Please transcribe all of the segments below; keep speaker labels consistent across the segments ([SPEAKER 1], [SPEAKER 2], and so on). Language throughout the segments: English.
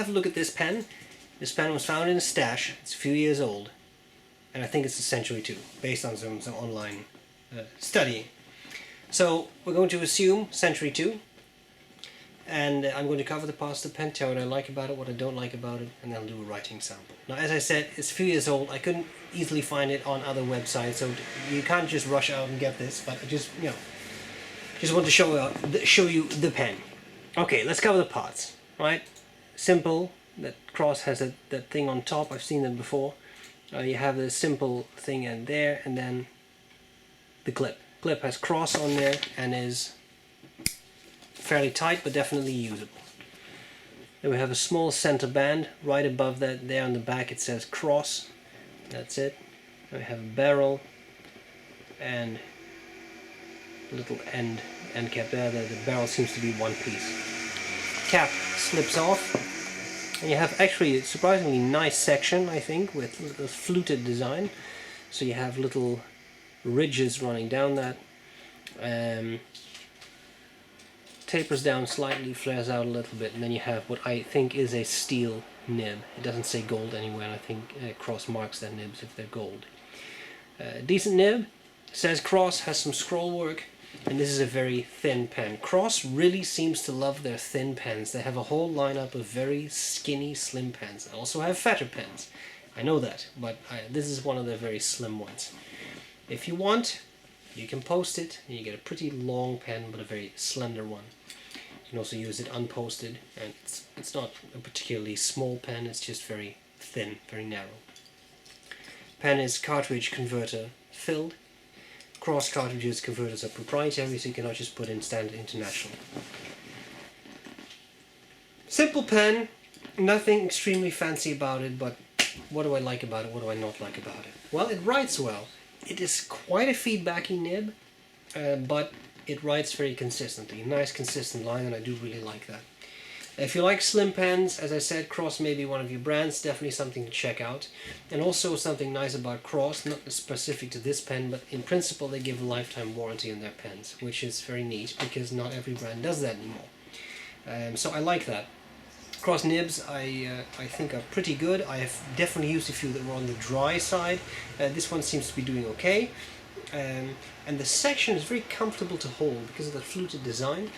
[SPEAKER 1] have a look at this pen. This pen was found in a stash. It's a few years old. And I think it's a Century 2, based on some online studying. So we're going to assume Century 2. And I'm going to cover the parts of the pen, tell what I like about it, what I don't like about it, and then I'll do a writing sample. Now, as I said, it's a few years old. I couldn't easily find it on other websites, so you can't just rush out and get this. But I just, just want to show you the pen. Okay, let's cover the parts. Right, simple. That cross has that thing on top. I've seen them before. You have the simple thing in there, and then the clip. Clip has cross on there and is fairly tight, but definitely usable. Then we have a small center band right above that. There on the back it says cross. That's it. Then we have a barrel and a little end cap there. The barrel seems to be one piece. Cap slips off, and you have actually a surprisingly nice section, I think, with a fluted design. So you have little ridges running down that. Tapers down slightly, flares out a little bit, and then you have what I think is a steel nib. It doesn't say gold anywhere, and I think Cross marks their nibs if they're gold. Decent nib, says Cross, has some scroll work, and this is a very thin pen. Cross really seems to love their thin pens. They have a whole lineup of very skinny, slim pens. They also have fatter pens. I know that, but this is one of their very slim ones. If you want, you can post it, and you get a pretty long pen, but a very slender one. You can also use it unposted, and it's not a particularly small pen, it's just very thin, very narrow. Pen is cartridge converter filled. Cross cartridges converters are proprietary, so you cannot just put in standard international. Simple pen, nothing extremely fancy about it, but what do I like about it, what do I not like about it? Well, it writes well. It is quite a feedbacky nib, but it writes very consistently. Nice consistent line, and I do really like that. If you like slim pens, as I said, Cross may be one of your brands, definitely something to check out. And also something nice about Cross, not specific to this pen, but in principle they give a lifetime warranty on their pens, which is very neat because not every brand does that anymore. So I like that. Cross nibs I think are pretty good. I have definitely used a few that were on the dry side. This one seems to be doing okay. And the section is very comfortable to hold because of the fluted design.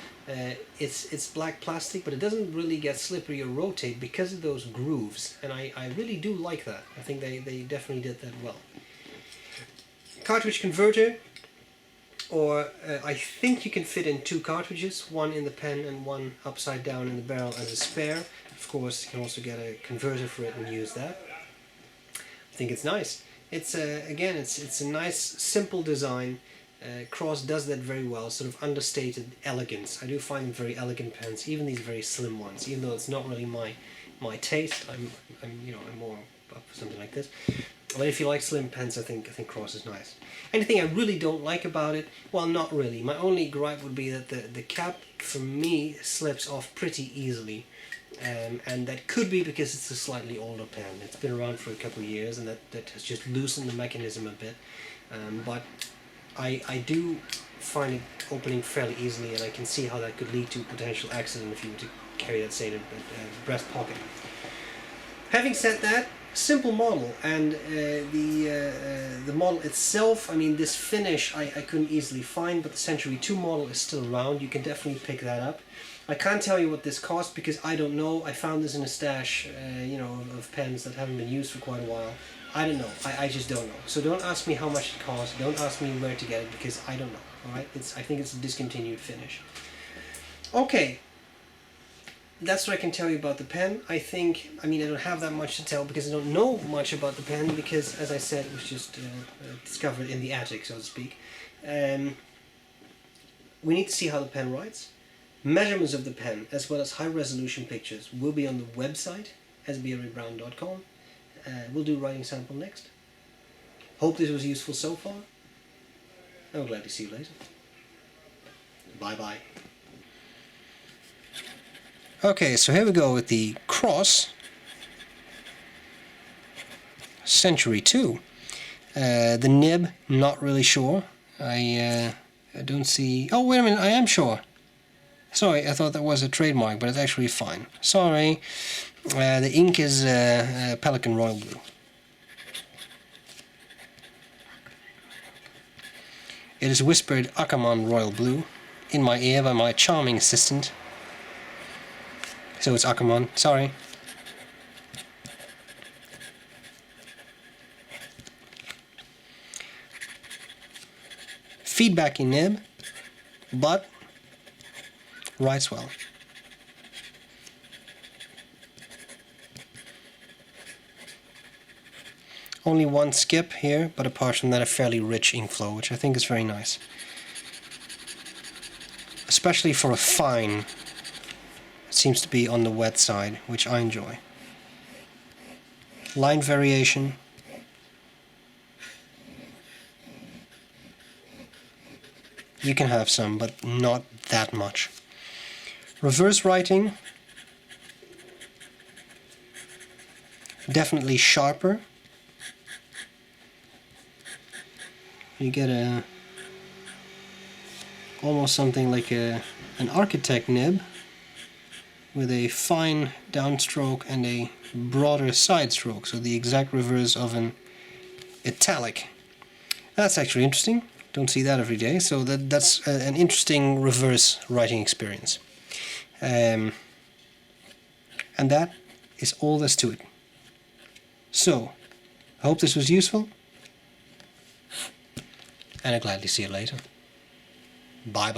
[SPEAKER 1] It's black plastic, but it doesn't really get slippery or rotate because of those grooves, and I really do like that. I think they definitely did that well. Cartridge converter, or I think you can fit in 2 cartridges, one in the pen and one upside down in the barrel as a spare. Of course, you can also get a converter for it and use that. I think it's nice. It's again, it's a nice, simple design. Cross does that very well, sort of understated elegance. I do find them very elegant pens, even these very slim ones. Even though it's not really my taste, I'm more up for something like this. But if you like slim pens, I think Cross is nice. Anything I really don't like about it? Well, not really. My only gripe would be that the cap for me slips off pretty easily. And that could be because it's a slightly older pen. It's been around for a couple of years, and that has just loosened the mechanism a bit. But I do find it opening fairly easily, and I can see how that could lead to potential accident if you were to carry that, say, in a breast pocket. Having said that, simple model, and the model itself, I mean, this finish I couldn't easily find, but the Century 2 model is still around. You can definitely pick that up. I can't tell you what this cost because I don't know. I found this in a stash, of pens that haven't been used for quite a while. I don't know. I just don't know. So don't ask me how much it costs. Don't ask me where to get it because I don't know. All right? I think it's a discontinued finish. Okay. That's what I can tell you about the pen. I don't have that much to tell because I don't know much about the pen because, as I said, it was just discovered in the attic, so to speak. We need to see how the pen writes. Measurements of the pen, as well as high-resolution pictures, will be on the website, sbrebrown.com. We'll do a writing sample next. Hope this was useful so far. I'm glad to see you later. Bye-bye. Okay, so here we go with the Cross Century 2. The nib, not really sure. I don't see... Oh, wait a minute, I am sure. Sorry, I thought that was a trademark, but it's actually fine. Sorry. The ink is Pelican Royal Blue. It is whispered Akamon Royal Blue in my ear by my charming assistant. So it's Akamon, sorry. Feedbacky nib, but writes well. Only one skip here, but apart from that a fairly rich ink flow, which I think is very nice. Especially for a fine, it seems to be on the wet side, which I enjoy. Line variation. You can have some, but not that much. Reverse writing. Definitely sharper. You get a almost something like an architect nib with a fine downstroke and a broader side stroke, so the exact reverse of an italic. That's actually interesting. Don't see that every day, so that's an interesting reverse writing experience. And that is all there's to it. So, I hope this was useful, and I'll gladly see you later. Bye bye.